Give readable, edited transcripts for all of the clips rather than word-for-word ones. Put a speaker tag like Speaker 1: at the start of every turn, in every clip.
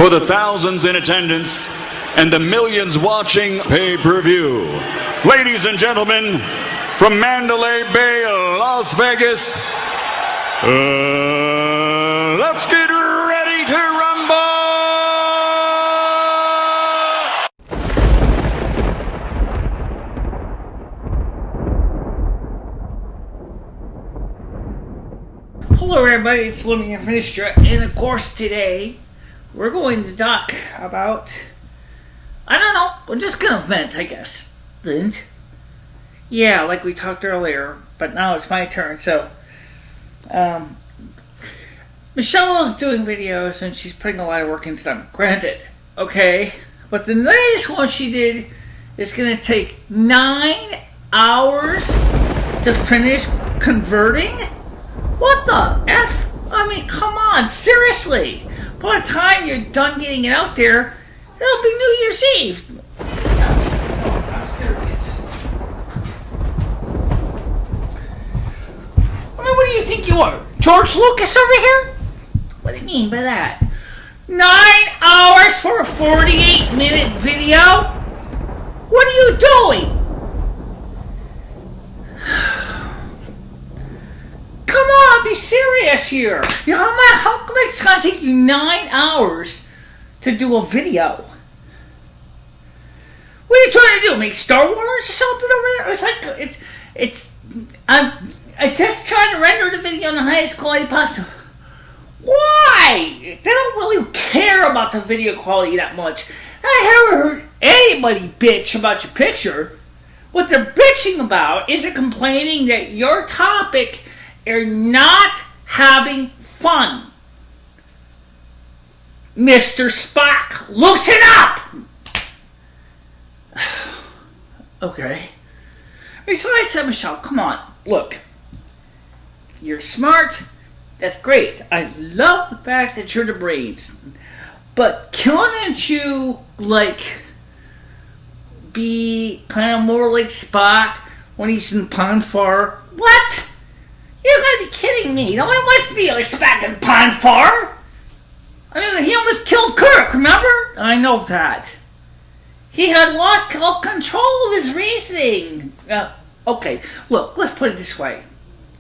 Speaker 1: for the thousands in attendance and the millions watching pay-per-view. Ladies and gentlemen, from Mandalay Bay, Las Vegas, let's get ready to rumble!
Speaker 2: Hello everybody, it's lumi12032014Get, and of course today we're going to talk about, I don't know, we're just gonna vent, I guess. Vent? Yeah, like we talked earlier, but now it's my turn. So Michelle is doing videos and she's putting a lot of work into them, granted, okay, but the latest one she did is gonna take 9 hours to finish converting. What the F? I mean, come on, seriously. By the time you're done getting it out there, it'll be New Year's Eve. I'm serious. I mean, what do you think you are? George Lucas over here? What do you mean by that? 9 hours for a 48-minute video? What are you doing? Come on, be serious here. You know how come it's gonna take you 9 hours to do a video? What are you trying to do? Make Star Wars or something over there? It's like I'm just trying to render the video in the highest quality possible. Why? They don't really care about the video quality that much. I haven't heard anybody bitch about your picture. What they're bitching about is complaining that your topic are not having fun. Mr. Spock, loosen up! Okay. Besides that, Michelle, come on. Look. You're smart. That's great. I love the fact that you're the brains. But can't you, like, be kind of more like Spock when he's in Ponfar? What? You gotta be kidding me. No one wants to be like Spock and Ponfar. I mean, he almost killed Kirk, remember? I know that. He had lost all control of his reasoning. Okay, look, let's put it this way.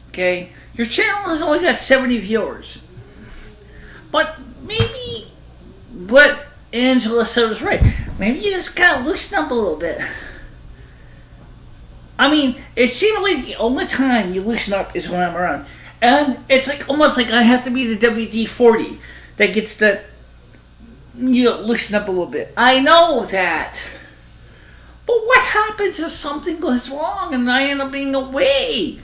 Speaker 2: Okay? Your channel has only got 70 viewers. But maybe what Angela said was right. Maybe you just gotta loosen up a little bit. I mean, it seems like the only time you loosen up is when I'm around. And it's like almost like I have to be the WD-40 that gets the, loosen up a little bit. I know that. But what happens if something goes wrong and I end up being away?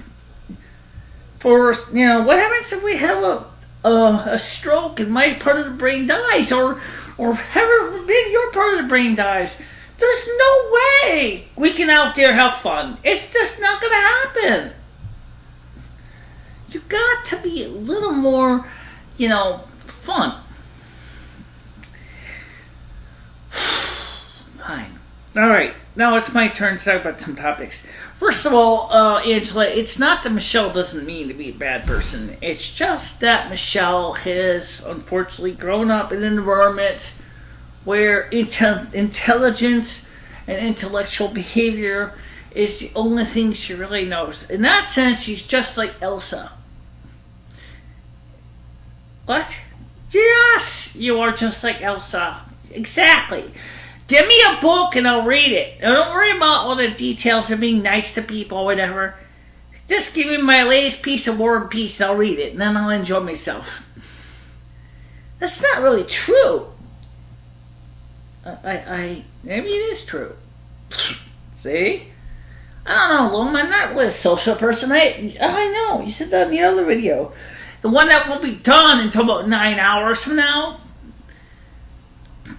Speaker 2: What happens if we have a stroke and my part of the brain dies? Or heaven forbid your part of the brain dies? There's no way we can out there have fun. It's just not going to happen. You got to be a little more, fun. Fine. All right. Now it's my turn to talk about some topics. First of all, Angela, it's not that Michelle doesn't mean to be a bad person. It's just that Michelle has unfortunately grown up in an environment where intelligence and intellectual behavior is the only thing she really knows. In that sense, she's just like Elsa. What? Yes, you are just like Elsa. Exactly. Give me a book and I'll read it. Now, don't worry about all the details of being nice to people or whatever. Just give me my latest piece of War and Peace and I'll read it, and then I'll enjoy myself. That's not really true. Maybe it is true. See? I don't know, Lum, I'm not really a social person. I know, you said that in the other video. The one that won't be done until about 9 hours from now.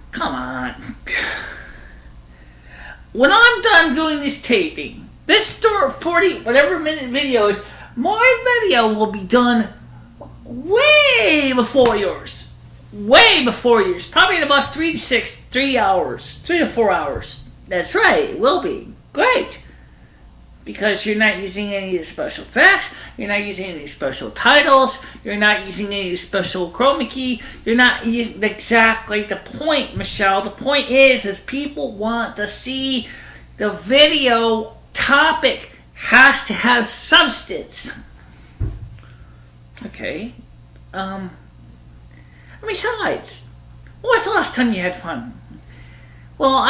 Speaker 2: Come on. When I'm done doing this taping, this 40 whatever minute video is, my video will be done way before yours. Way before yours. Probably in about 3 to 4 hours. That's right, it will be. Great. because you're not using any of the special effects, you're not using any special titles, you're not using any special chroma key, you're not using exactly the point, Michelle. The point is people want to see the video topic has to have substance. Okay. Besides, when was the last time you had fun? Well,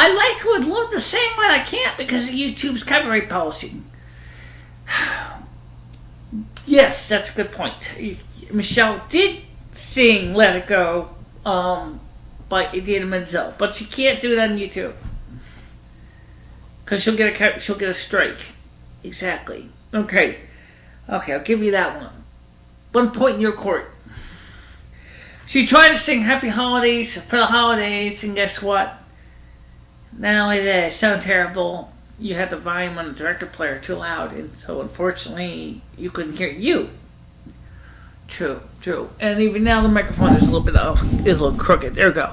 Speaker 2: would love to sing, but I can't because of YouTube's copyright policy. Yes, that's a good point. Michelle did sing "Let It Go" by Idina Menzel, but she can't do it on YouTube because she'll get a strike. Exactly. Okay, I'll give you that one. 1 point in your court. She tried to sing "Happy Holidays" for the holidays, and guess what? Not only did it sound terrible, you had the volume on the record player too loud, and so unfortunately you couldn't hear you. True. And even now the microphone is a little crooked. There we go.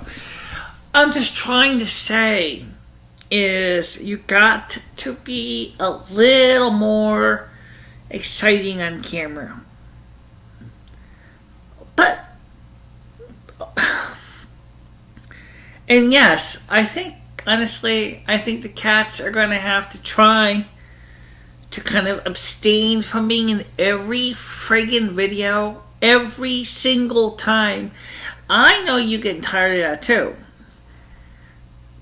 Speaker 2: I'm just trying to say is you got to be a little more exciting on camera. But and yes, honestly, I think the cats are going to have to try to kind of abstain from being in every friggin' video every single time. I know you're getting tired of that too.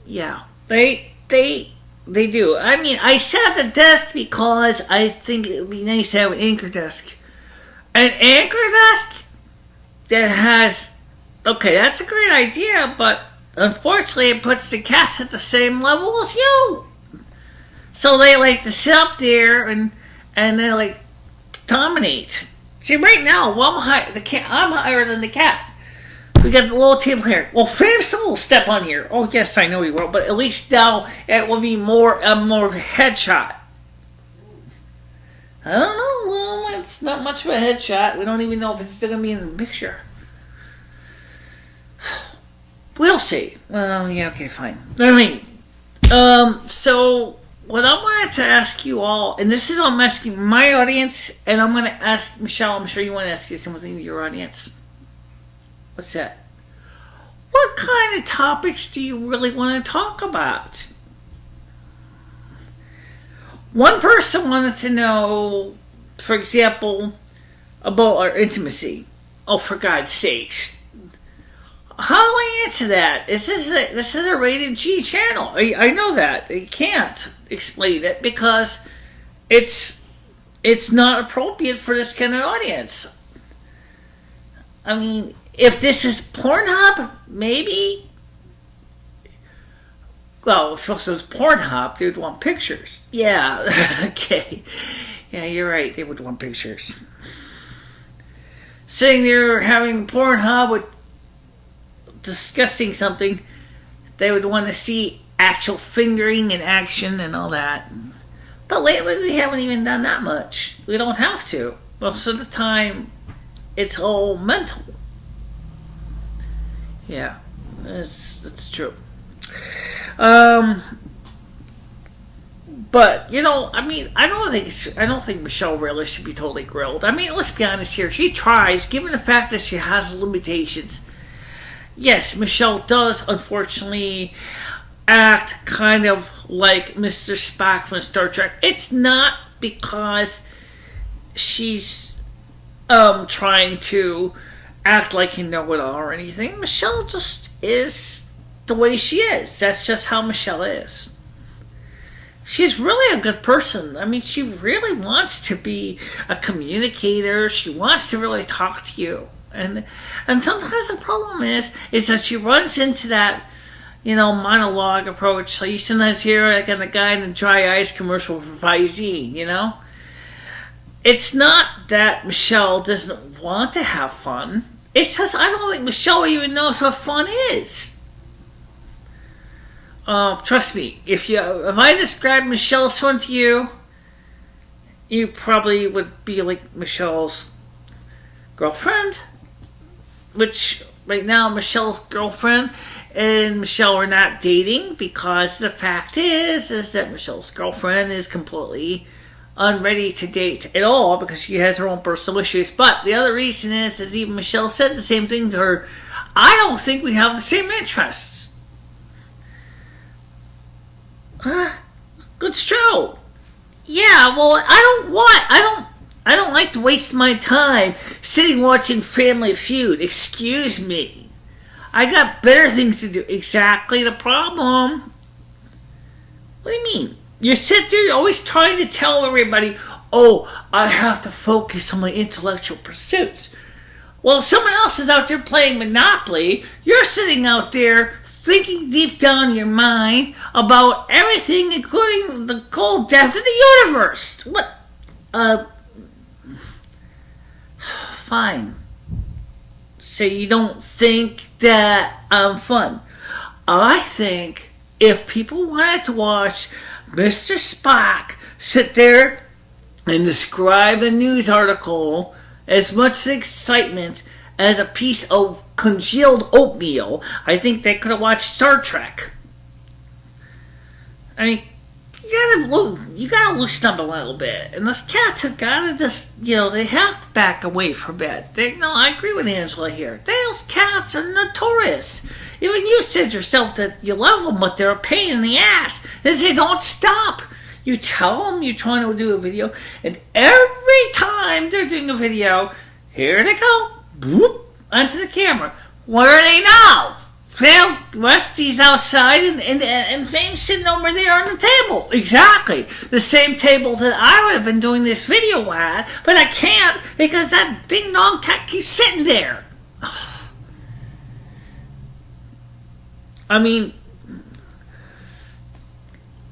Speaker 2: Yeah, they do. I mean, I sat at the desk because I think it would be nice to have an anchor desk. An anchor desk that has... Okay, that's a great idea, but unfortunately, it puts the cats at the same level as you. So they like to sit up there and they like dominate. See, right now, well, I'm higher than the cat. We got the little table here. Well, Fram still will step on here. Oh, yes, I know he will, but at least now it will be more headshot. I don't know. Well, it's not much of a headshot. We don't even know if it's still going to be in the picture. We'll see. Well, yeah, okay, fine. I mean, so what I wanted to ask you all, and this is what I'm asking my audience, and I'm going to ask Michelle, I'm sure you want to ask you something to your audience. What's that? What kind of topics do you really want to talk about? One person wanted to know, for example, about our intimacy. Oh, for God's sakes. How do I answer that? This is a rated G channel. I know that. I can't explain it because it's not appropriate for this kind of audience. I mean, if this is Pornhub, maybe. Well, if it was Pornhub, they would want pictures. Yeah, okay. Yeah, you're right. They would want pictures. Sitting there having Pornhub with discussing something, they would want to see actual fingering in action and all that. But lately we haven't even done that much. We don't have to. Most of the time it's all mental. Yeah, that's true. But I mean, I don't think Michelle really should be totally grilled. I mean, let's be honest here. She tries, given the fact that she has limitations. Yes, Michelle does, unfortunately, act kind of like Mr. Spock from Star Trek. It's not because she's trying to act like you know it all or anything. Michelle just is the way she is. That's just how Michelle is. She's really a good person. I mean, she really wants to be a communicator. She wants to really talk to you. And sometimes the problem is that she runs into that, monologue approach. So you sometimes hear like on the guy in the dry ice commercial for Visine, It's not that Michelle doesn't want to have fun. It's just I don't think Michelle even knows what fun is. Trust me, if I describe Michelle's fun to you, you probably would be like Michelle's girlfriend. Which, right now, Michelle's girlfriend and Michelle are not dating because the fact is that Michelle's girlfriend is completely unready to date at all because she has her own personal issues. But the other reason is, as even Michelle said the same thing to her, I don't think we have the same interests. It's true. Yeah, well, I don't like to waste my time sitting watching Family Feud. Excuse me. I got better things to do. Exactly the problem. What do you mean? You sit there, you're always trying to tell everybody, oh, I have to focus on my intellectual pursuits. Well, if someone else is out there playing Monopoly, you're sitting out there thinking deep down in your mind about everything, including the cold death of the universe. What? Fine. So you don't think that I'm fun. I think if people wanted to watch Mr. Spock sit there and describe a news article as much excitement as a piece of congealed oatmeal, I think they could have watched Star Trek. I mean, you gotta loosen up a little bit. And those cats have gotta just, they have to back away for a bit. I agree with Angela here. Those cats are notorious. Even you said yourself that you love them, but they're a pain in the ass. And they don't stop. You tell them you're trying to do a video, and every time they're doing a video, here they go, whoop, onto the camera. Where are they now? Well, Rusty's outside, and Fame's sitting over there on the table. Exactly. The same table that I would have been doing this video at, but I can't because that ding-dong cat keeps sitting there. I mean,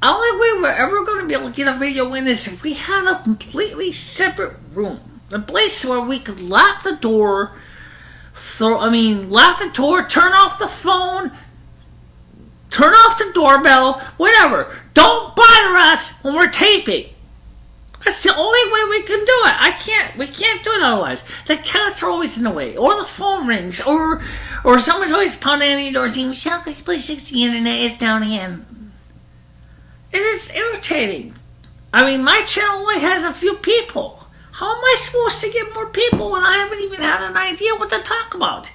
Speaker 2: the only way we're ever going to be able to get a video in is if we had a completely separate room. A place where we could lock the door, lock the door, turn off the phone, turn off the doorbell, whatever. Don't bother us when we're taping. That's the only way we can do it. We can't do it otherwise. The cats are always in the way, or the phone rings, or someone's always pounding on the door saying, Michelle, could you please fix the internet? It's down again. It is irritating. I mean, my channel only has a few people. How am I supposed to get more people when I haven't even had an idea what to talk about?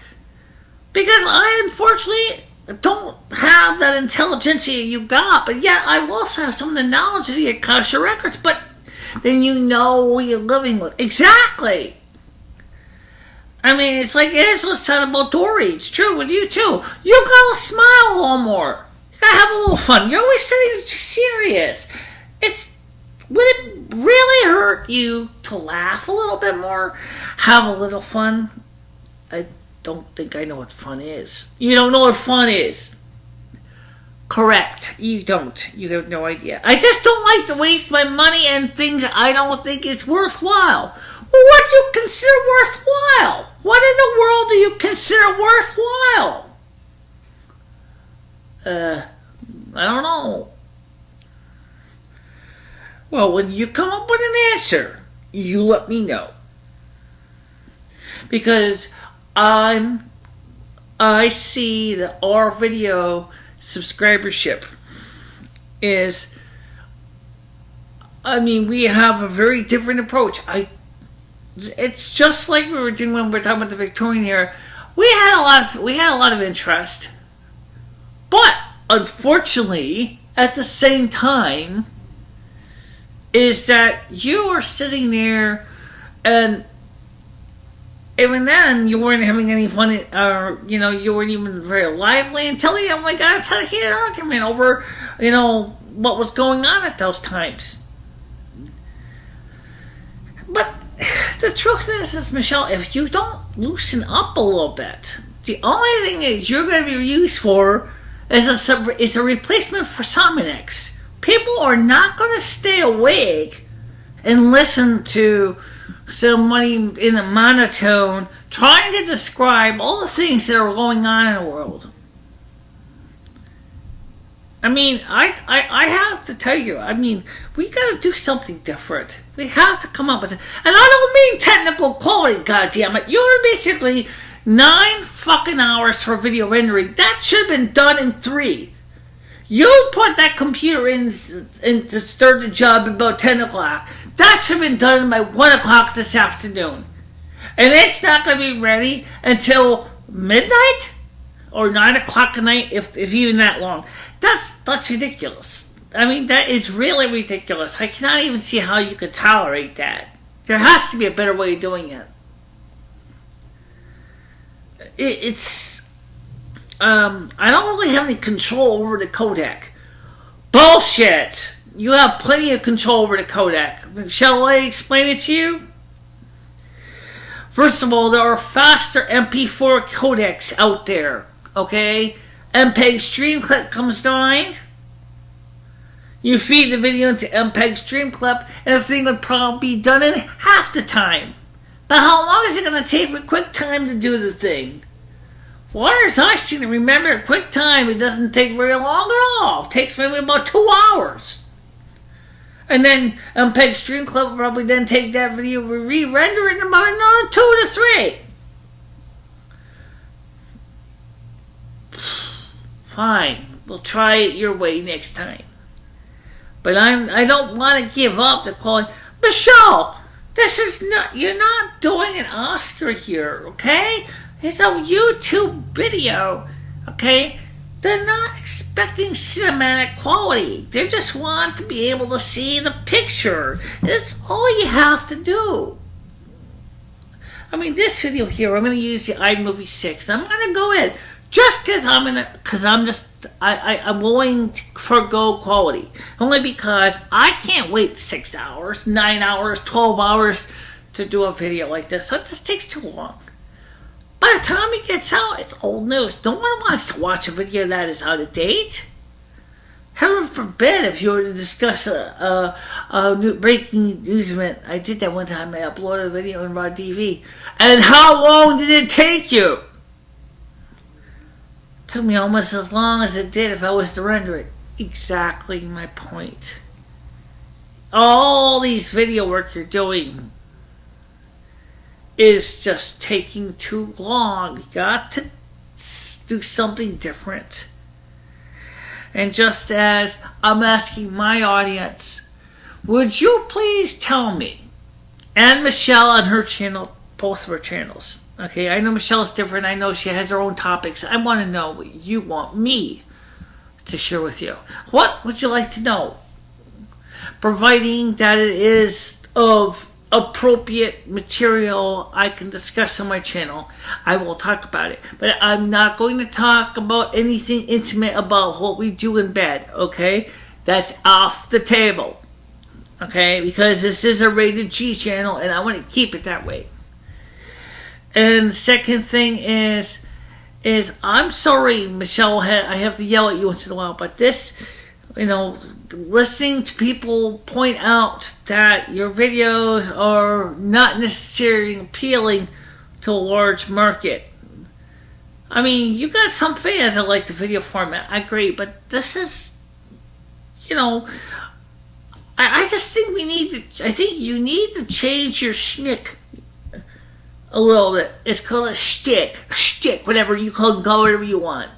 Speaker 2: Because I, unfortunately, don't have that intelligentsia you got, but yet I also have some of the knowledge of the Akasha Records, but then you know what you're living with. Exactly. I mean, it's like Angela said about Dory. It's true with you, too. You gotta smile a little more. You gotta have a little fun. You're always saying that you're serious. Would it really hurt you to laugh a little bit more? Have a little fun? I don't think I know what fun is. You don't know what fun is. Correct. You don't. You have no idea. I just don't like to waste my money on things I don't think is worthwhile. Well, what do you consider worthwhile? What in the world do you consider worthwhile? I don't know. Well, when you come up with an answer, you let me know. Because I see that our video subscribership is, we have a very different approach. It's just like we were doing when we were talking about the Victorian era. We had a lot of interest, but unfortunately, at the same time, is that you are sitting there, and even then you weren't having any fun, or you weren't even very lively until you, got into a heated argument over, what was going on at those times. But the truth is, Michelle, if you don't loosen up a little bit, the only thing that you're going to be used for is a replacement for Sominex. People are not going to stay awake and listen to somebody in a monotone trying to describe all the things that are going on in the world. I have to tell you, we got to do something different. We have to come up with it. And I don't mean technical quality, goddammit. You're basically 9 fucking hours for video rendering. That should have been done in 3. You put that computer in to start the job about 10 o'clock. That should have been done by 1 o'clock this afternoon. And it's not going to be ready until midnight or 9 o'clock at night, if even that long. That's ridiculous. I mean, that is really ridiculous. I cannot even see how you could tolerate that. There has to be a better way of doing it. I don't really have any control over the codec. Bullshit! You have plenty of control over the codec. Shall I explain it to you? First of all, there are faster MP4 codecs out there, okay? MPEG Stream Clip comes to mind. You feed the video into MPEG Stream Clip, and the thing would probably be done in half the time. But how long is it going to take for QuickTime to do the thing? Well, as I seem to remember, QuickTime, it doesn't take very long at all. It takes maybe about 2 hours. And then MPEG Stream Clip will probably then take that video and re-render it in about another 2 to 3. Fine, we'll try it your way next time. But I don't want to give up the quality. Michelle, this is not, you're not doing an Oscar here, okay? It's a YouTube video, okay? They're not expecting cinematic quality. They just want to be able to see the picture. That's all you have to do. I mean, this video here, I'm going to use the iMovie 6. I'm going to go in just because I'm willing to forgo quality. Only because I can't wait 6 hours, 9 hours, 12 hours to do a video like this. That just takes too long. By the time it gets out, it's old news. No one wants to watch a video that is out of date. Heaven forbid if you were to discuss a new breaking news event. I did that one time. I uploaded a video in raw TV. And how long did it take you? It took me almost as long as it did if I was to render it. Exactly my point. All these video work you're doing is just taking too long. You got to do something different. And just as I'm asking my audience, would you please tell me, and Michelle on her channel, both of her channels, okay, I know Michelle's different, I know she has her own topics, I want to know what you want me to share with you. What would you like to know? Providing that it is of appropriate material I can discuss on my channel, I will talk about it. But I'm not going to talk about anything intimate about what we do in bed, okay? That's off the table, okay? Because this is a rated G channel and I want to keep it that way. And the second thing is I'm sorry, Michelle, I have to yell at you once in a while, but this, you know, listening to people point out that your videos are not necessarily appealing to a large market. I mean, you got some fans that like the video format. I agree, but this is, you know, I just think I think you need to change your shtick a little bit. It's called a shtick, whatever you call whatever you want.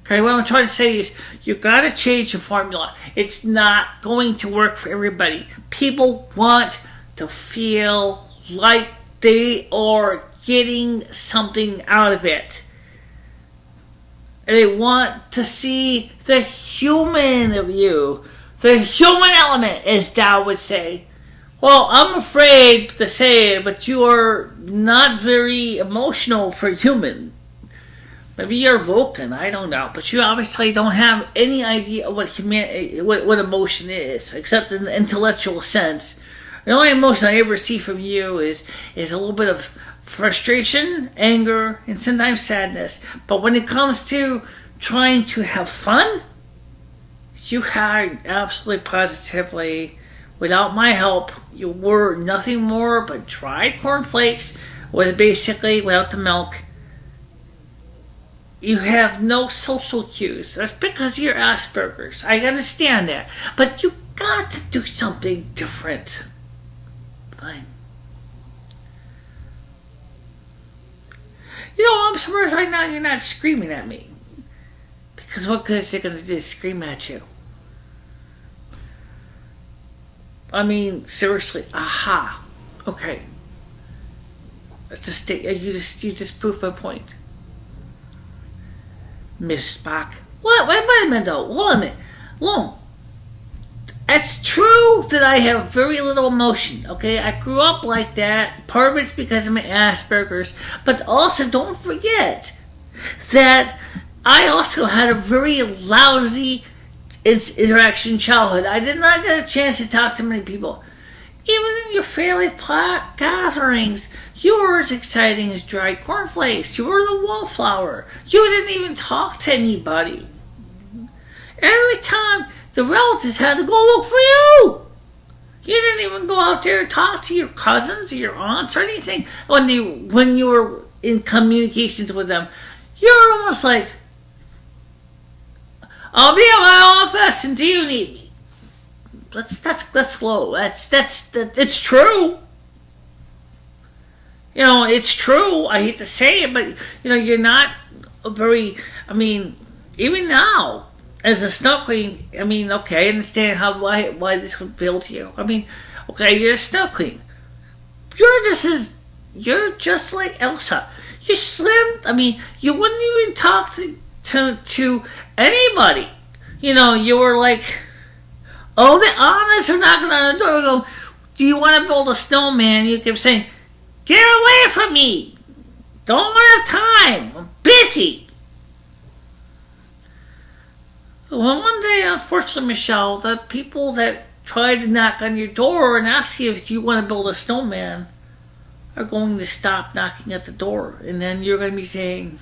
Speaker 2: Okay, what I'm trying to say is you got to change the formula. It's not going to work for everybody. People want to feel like they are getting something out of it. And they want to see the human of you. The human element, as Dow would say. Well, I'm afraid to say it, but you are not very emotional for human. Maybe you're Vulcan, I don't know, but you obviously don't have any idea what emotion is, except in the intellectual sense. The only emotion I ever see from you is a little bit of frustration, anger, and sometimes sadness. But when it comes to trying to have fun, you had absolutely positively, without my help, you were nothing more but dried cornflakes, with basically without the milk. You have no social cues. That's because you're Asperger's. I understand that. But you got to do something different. Fine. You know, I'm surprised right now you're not screaming at me. Because what good is it going to do is scream at you? I mean, seriously, aha. Okay. It's a state. You just proved my point. Miss Spock. What? Wait a minute, though. Hold on a minute. Look. It's true that I have very little emotion, okay? I grew up like that. Part of it's because of my Asperger's. But also, don't forget that I also had a very lousy interaction in childhood. I did not get a chance to talk to many people. Even in your family gatherings, you were as exciting as dried cornflakes. You were the wallflower. You didn't even talk to anybody. Every time the relatives had to go look for you. You didn't even go out there and talk to your cousins or your aunts or anything when you were in communications with them. You're almost like, I'll be at my office and do you need me? That's low. It's true. You know, it's true. I hate to say it, but you know, you're not a very. I mean, even now, as a snow queen, I mean, okay, I understand why this would appeal to you. I mean, okay, you're a snow queen. You're just like Elsa. You're slim. I mean, you wouldn't even talk to anybody. You know, you were like, oh, the Annas are knocking on the door. We go, do you want to build a snowman? You kept saying, get away from me. Don't have time. I'm busy. Well, one day, unfortunately, Michelle, the people that try to knock on your door and ask you if you want to build a snowman are going to stop knocking at the door. And then you're going to be saying,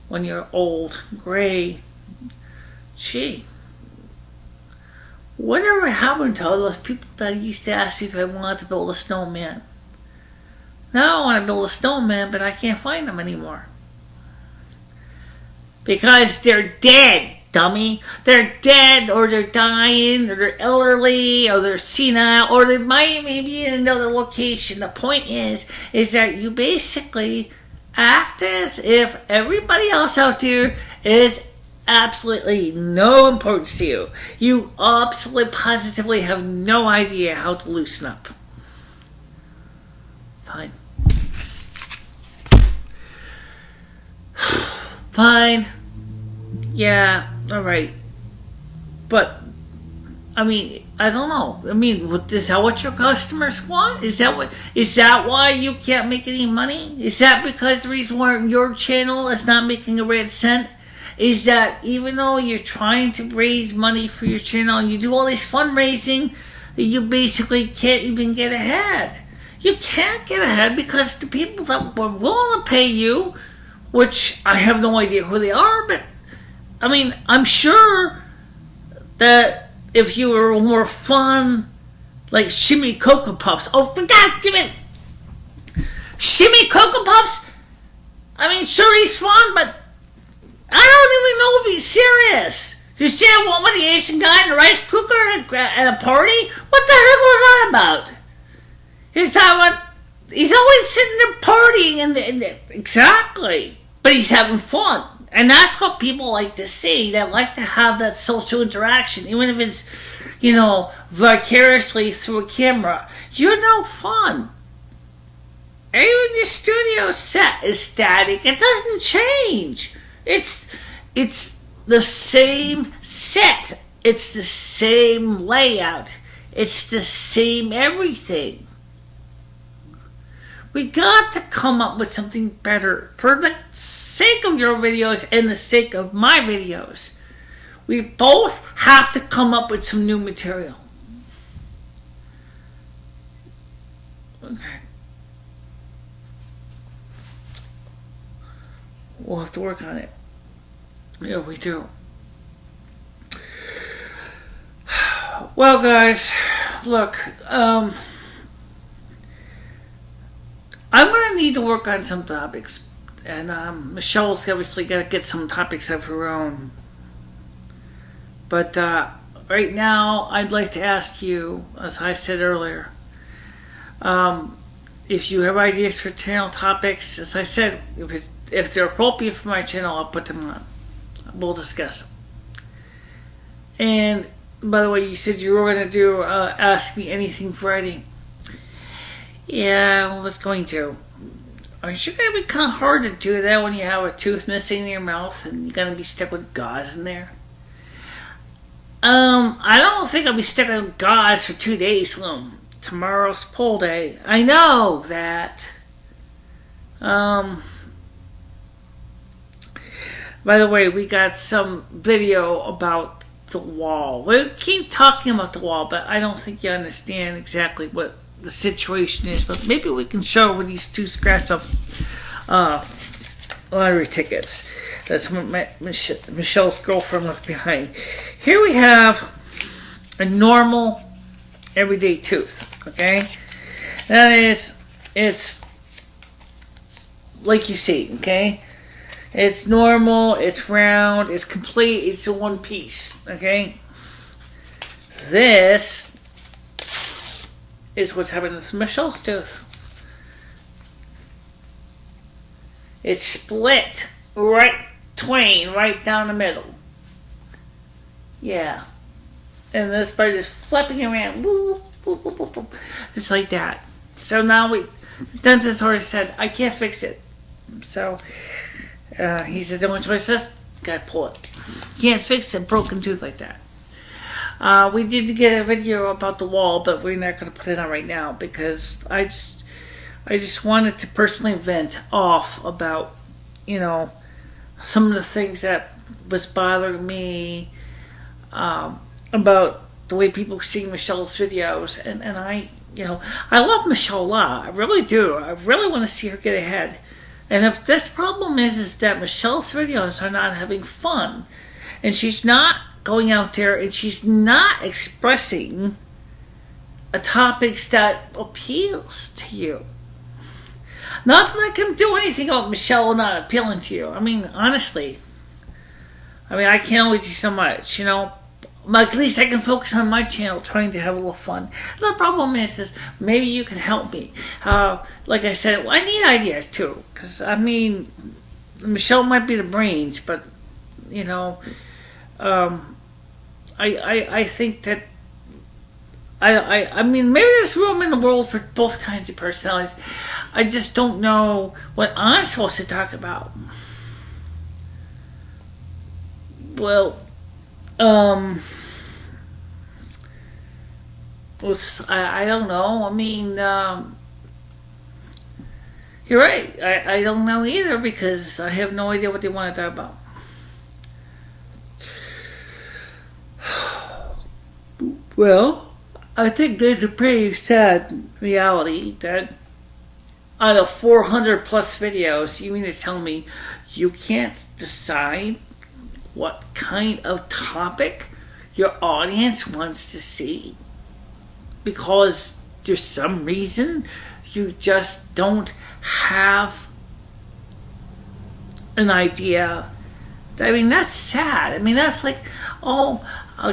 Speaker 2: when you're old, gray, gee, whatever happened to all those people that used to ask me if I wanted to build a snowman? Now I want to build a snowman, but I can't find them anymore. Because they're dead, dummy. They're dead, or they're dying, or they're elderly, or they're senile, or they might be in another location. The point is that you basically act as if everybody else out there is absolutely no importance to you. You absolutely positively have no idea how to loosen up. Fine. Fine. Yeah, alright. But, I mean, I don't know. I mean, is that what your customers want? Is that why you can't make any money? Is that because the reason why your channel is not making a red cent? Is that even though you're trying to raise money for your channel and you do all this fundraising, you basically can't even get ahead? You can't get ahead because the people that were willing to pay you, which I have no idea who they are, but I mean, I'm sure that if you were more fun, like Shimmy Cocoa Puffs. Oh, for God damn it! Shimmy Cocoa Puffs? I mean, sure, he's fun, but I don't even know if he's serious. You see that one with the Asian guy in a rice cooker at a party? What the heck was that about? He's talking about, he's always sitting there partying, exactly. But he's having fun. And that's what people like to see. They like to have that social interaction, even if it's, you know, vicariously through a camera. You're no fun. Even the studio set is static. It doesn't change. It's the same set. It's the same layout. It's the same everything. We got to come up with something better for the sake of your videos and the sake of my videos. We both have to come up with some new material. Okay. We'll have to work on it. Yeah, we do. Well, guys, look, I'm going to need to work on some topics, and Michelle's obviously got to get some topics of her own. But right now, I'd like to ask you, as I said earlier, if you have ideas for channel topics, as I said, if they're appropriate for my channel, I'll put them on. We'll discuss them. And By the way, you said you were going to do Ask Me Anything Friday. Yeah, I was going to. It's going to be kind of hard to do that when you have a tooth missing in your mouth and you're going to be stuck with gauze in there. I don't think I'll be stuck with gauze for 2 days, Lum. Tomorrow's poll day. I know that. By the way, we got some video about the wall. We keep talking about the wall, but I don't think you understand exactly what the situation is. But maybe we can show with these two scratch-up lottery tickets. That's what Michelle's girlfriend left behind. Here we have a normal, everyday tooth. Okay, that is, it's like you see. Okay. It's normal, it's round, it's complete, it's a one piece, okay? This is what's happening with Michelle's tooth. It's split right down the middle. Yeah. And this part is flapping around, woo, woo, woo, woo, woo, just like that. So now the dentist already said, I can't fix it. So... he said the only choice is gotta pull it. Can't fix a broken tooth like that. We did get a video about the wall, but we're not gonna put it on right now because I just wanted to personally vent off about, you know, some of the things that was bothering me about the way people see Michelle's videos, and I, you know, I love Michelle a lot. I really do. I really want to see her get ahead. And if this problem is that Michelle's videos are not having fun, and she's not going out there and she's not expressing a topics that appeals to you. Not that I can do anything about Michelle not appealing to you. I mean, honestly. I mean, I can only do so much, you know. At least I can focus on my channel, trying to have a little fun. The problem is maybe you can help me. Like I said, I need ideas too. Because, I mean, Michelle might be the brains, but, you know, I think that, I mean, maybe there's room in the world for both kinds of personalities. I just don't know what I'm supposed to talk about. Well, I don't know. I mean, you're right. I don't know either because I have no idea what they want to talk about. Well, I think there's a pretty sad reality that out of 400 plus videos, you mean to tell me you can't decide what kind of topic your audience wants to see because there's some reason you just don't have an idea. I mean, that's sad. I mean, that's like, oh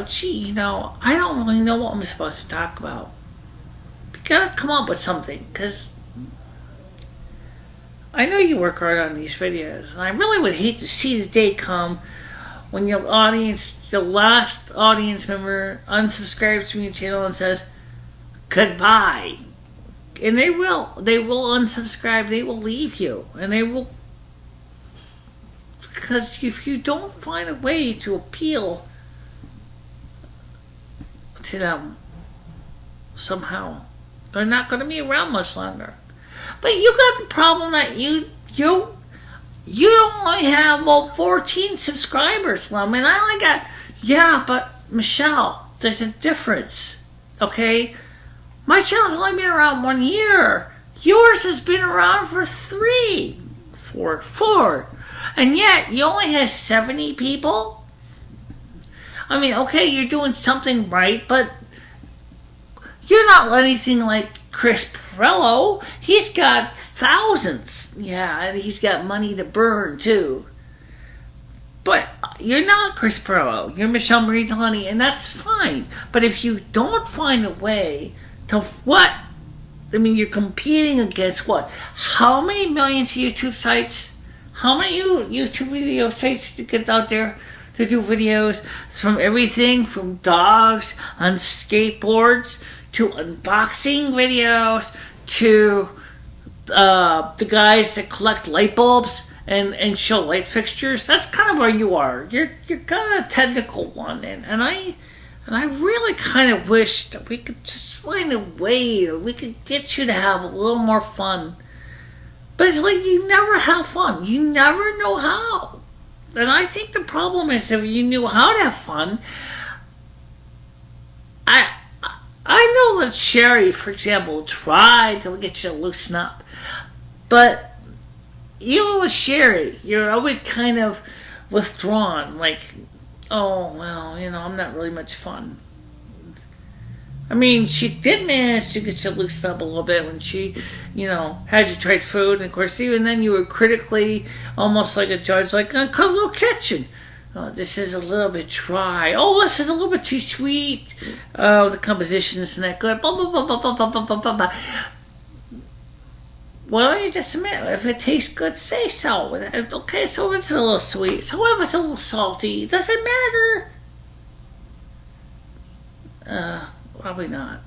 Speaker 2: gee, you know, I don't really know what I'm supposed to talk about. You gotta come up with something, because I know you work hard on these videos, and I really would hate to see the day come when your audience, your last audience member unsubscribes from your channel and says, goodbye. And they will unsubscribe, they will leave you, and they will, because if you don't find a way to appeal to them somehow, they're not going to be around much longer. But you got the problem that you only have about 14 subscribers. I mean, I only got, yeah, but Michelle, there's a difference, okay? My channel's only been around 1 year. Yours has been around for 4, and yet you only have 70 people. I mean, okay, you're doing something right, but you're not anything like Chris Perello. He's got thousands. Yeah, and he's got money to burn, too. But you're not Chris Perello. You're Michelle Marie Delaney, and that's fine. But if you don't find a way to what? I mean, you're competing against what? How many millions of YouTube sites? How many YouTube video sites to get out there to do videos from everything from dogs on skateboards to unboxing videos to the guys that collect light bulbs and show light fixtures. That's kind of where you are. You're kind of a technical one, and I really kind of wish that we could just find a way that we could get you to have a little more fun. But it's like you never have fun. You never know how. And I think the problem is if you knew how to have fun. I know that Sherry, for example, tried to get you to loosen up. But even with Sherry, you're always kind of withdrawn. Like, oh, well, I'm not really much fun. I mean, she did manage to get you loosened up a little bit when she, had you tried food. And, of course, even then you were critically, almost like a judge, like, come to the kitchen. Oh, this is a little bit dry. Oh, this is a little bit too sweet. Oh, the composition isn't that good. Blah, blah, blah, blah, blah, blah, blah, blah, blah. Why don't you just admit, if it tastes good, say so. Okay, so if it's a little sweet. So what if it's a little salty? Does it matter? Probably not.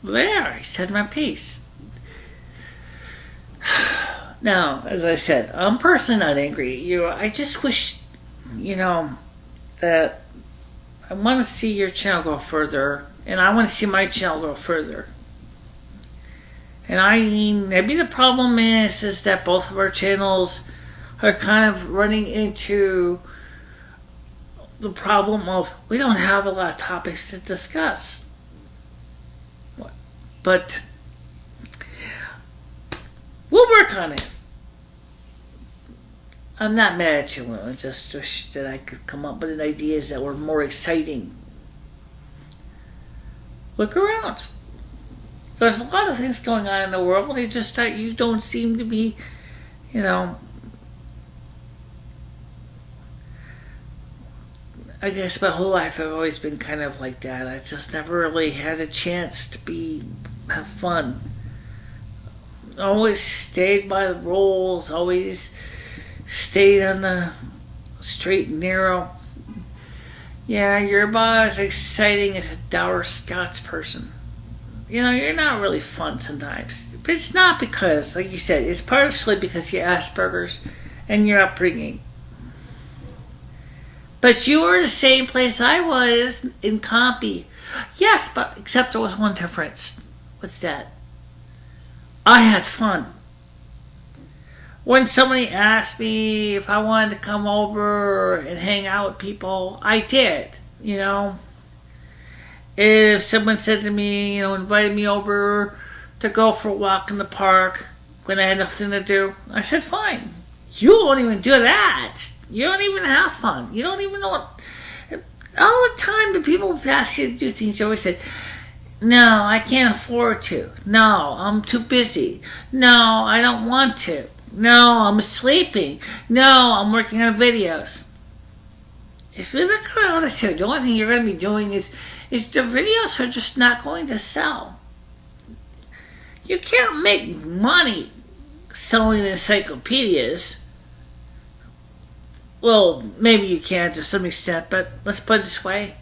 Speaker 2: There, I said my piece. Now, as I said, I'm personally not angry. I just wish, that I want to see your channel go further, and I want to see my channel go further. And I mean, maybe the problem is that both of our channels are kind of running into the problem of we don't have a lot of topics to discuss. But we'll work on it. I'm not mad at you. I just wish that I could come up with ideas that were more exciting. Look around. There's a lot of things going on in the world. It's just that you don't seem to be, I guess my whole life I've always been kind of like that. I just never really had a chance to have fun. Always stayed by the rules. Always stayed on the straight and narrow. Yeah, you're about as exciting as a dour Scots person. You're not really fun sometimes. But it's not because, like you said, it's partially because of your Asperger's and your upbringing. But you were the same place I was in Compy. Yes, but except there was one difference. What's that? I had fun. When somebody asked me if I wanted to come over and hang out with people, I did, If someone said to me, invited me over to go for a walk in the park when I had nothing to do, I said, fine. You won't even do that. You don't even have fun. You don't even know what... All the time the people ask you to do things, you always say, no, I can't afford to. No, I'm too busy. No, I don't want to. No, I'm sleeping. No, I'm working on videos. If you're that kind of attitude, the only thing you're going to be doing is the videos are just not going to sell. You can't make money selling encyclopedias. Well, maybe you can to some extent, but let's put it this way.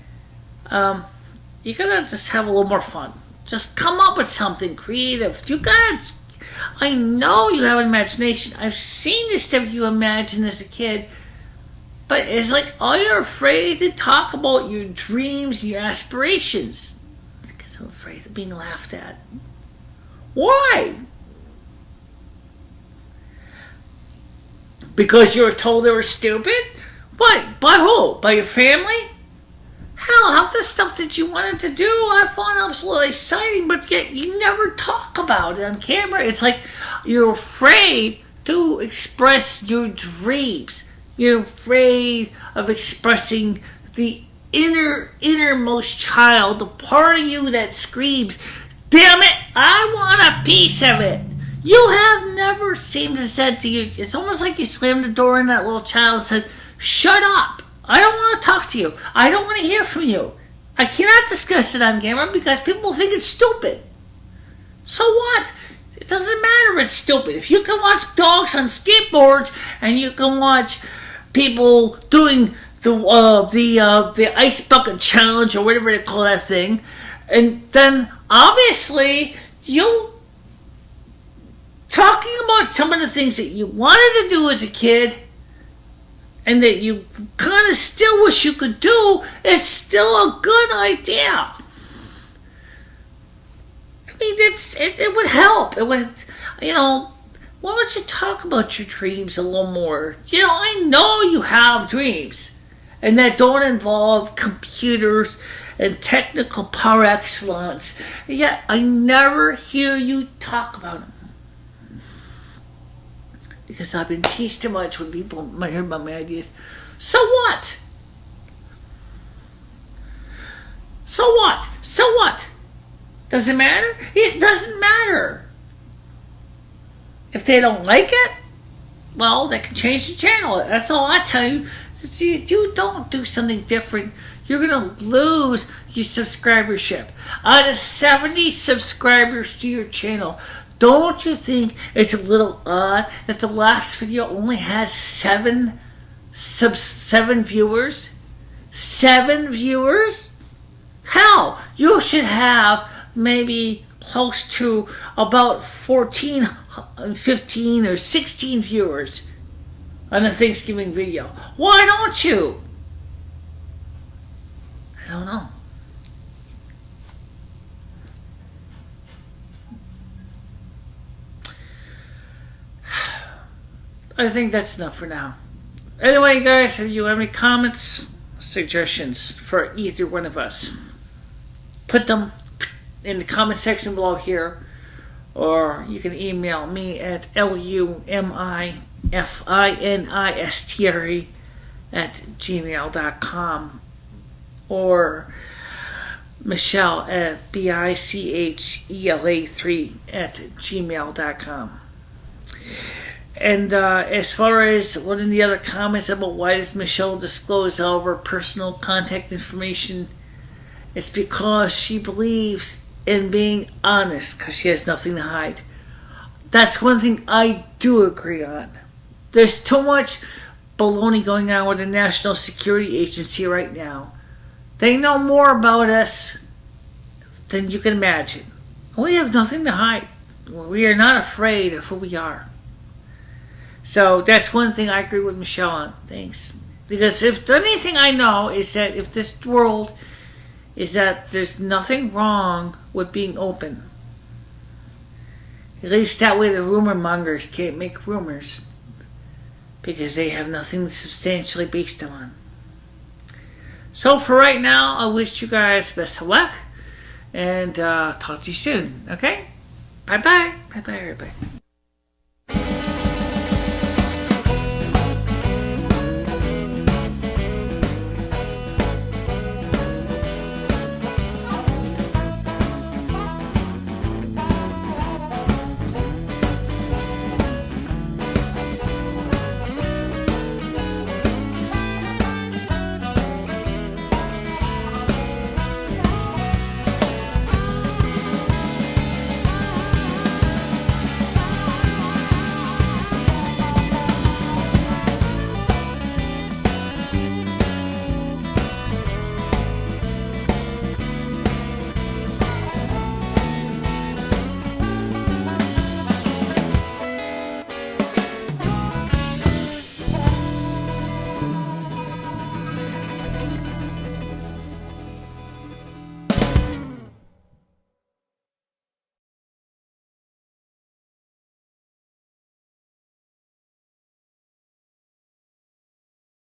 Speaker 2: You gotta just have a little more fun. Just come up with something creative. I know you have an imagination. I've seen the stuff you imagined as a kid. But it's like, oh, you're afraid to talk about your dreams and your aspirations. Because I'm afraid of being laughed at. Why? Because you were told they were stupid? What? By who? By your family? Hell, half the stuff that you wanted to do, I found absolutely exciting, but yet you never talk about it on camera. It's like you're afraid to express your dreams. You're afraid of expressing the innermost child, the part of you that screams, damn it, I want a piece of it. You have never seemed to said to you, it's almost like you slammed the door in that little child and said, shut up. I don't want to talk to you. I don't want to hear from you. I cannot discuss it on camera because people think it's stupid. So what? It doesn't matter if it's stupid. If you can watch dogs on skateboards and you can watch people doing the ice bucket challenge or whatever they call that thing, and then obviously you talking about some of the things that you wanted to do as a kid and that you kind of still wish you could do is still a good idea. I mean, it would help. It would, why don't you talk about your dreams a little more? I know you have dreams, and that don't involve computers and technical par excellence. Yet I never hear you talk about them. Because I've been teased too much when people might hear about my ideas. So what? So what? So what? Does it matter? It doesn't matter. If they don't like it, well, they can change the channel. That's all I tell you. If you don't do something different, you're going to lose your subscribership. Out of 70 subscribers to your channel, don't you think it's a little odd that the last video only has 7 viewers? 7 viewers? Hell, you should have maybe close to about 14, 15, or 16 viewers on the Thanksgiving video. Why don't you? I don't know. I think that's enough for now. Anyway, guys, if you have any comments, suggestions for either one of us, put them in the comment section below here, or you can email me at lumifinistry@gmail.com, or Michelle at bichela3@gmail.com. And as far as one of the other comments about why does Michelle disclose all of her personal contact information, it's because she believes in being honest, because she has nothing to hide. That's one thing I do agree on. There's too much baloney going on with the National Security Agency right now. They know more about us than you can imagine. We have nothing to hide. We are not afraid of who we are. So that's one thing I agree with Michelle on. Thanks. Because if anything I know is that if this world is that there's nothing wrong with being open. At least that way the rumor mongers can't make rumors. Because they have nothing substantially based them on. So for right now, I wish you guys best of luck. And talk to you soon. Okay? Bye-bye. Bye-bye, everybody.